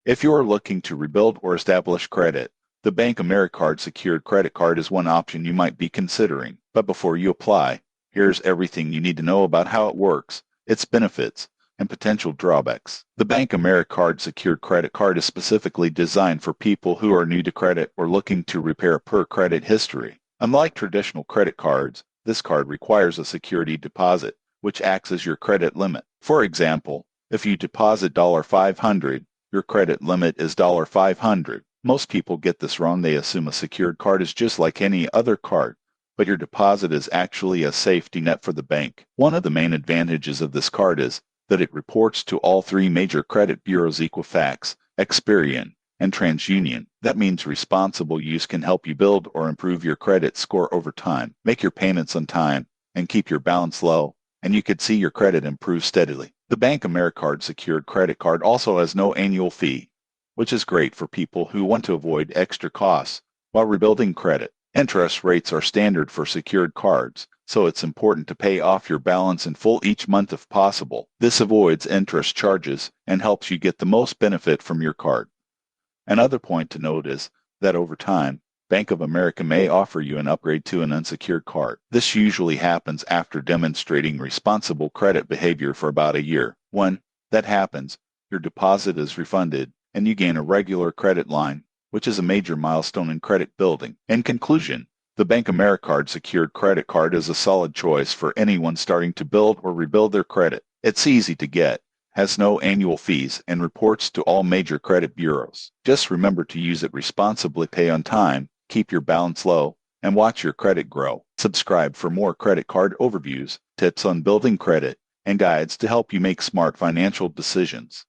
If you are looking to rebuild or establish credit, the Bank AmeriCard secured credit card is one option you might be considering. But before you apply, here's everything you need to know about how it works, its benefits, and potential drawbacks. The Bank AmeriCard secured credit card is specifically designed for people who are new to credit or looking to repair poor credit history. Unlike traditional credit cards, this card requires a security deposit, which acts as your credit limit. For example, if you deposit $500, your credit limit is $500. Most people get this wrong. They assume a secured card is just like any other card, but your deposit is actually a safety net for the bank. One of the main advantages of this card is that it reports to all three major credit bureaus: Equifax, Experian, and TransUnion. That means responsible use can help you build or improve your credit score over time, make your payments on time, and keep your balance low, and you could see your credit improve steadily. The Bank AmeriCard secured credit card also has no annual fee, which is great for people who want to avoid extra costs while rebuilding credit. Interest rates are standard for secured cards, so it's important to pay off your balance in full each month if possible. This avoids interest charges and helps you get the most benefit from your card. Another point to note is that over time, Bank of America may offer you an upgrade to an unsecured card. This usually happens after demonstrating responsible credit behavior for about a year. When that happens, your deposit is refunded and you gain a regular credit line, which is a major milestone in credit building. In conclusion, the Bank AmeriCard secured credit card is a solid choice for anyone starting to build or rebuild their credit. It's easy to get, has no annual fees, and reports to all major credit bureaus. Just remember to use it responsibly, pay on time, keep your balance low, and watch your credit grow. Subscribe for more credit card overviews, tips on building credit, and guides to help you make smart financial decisions.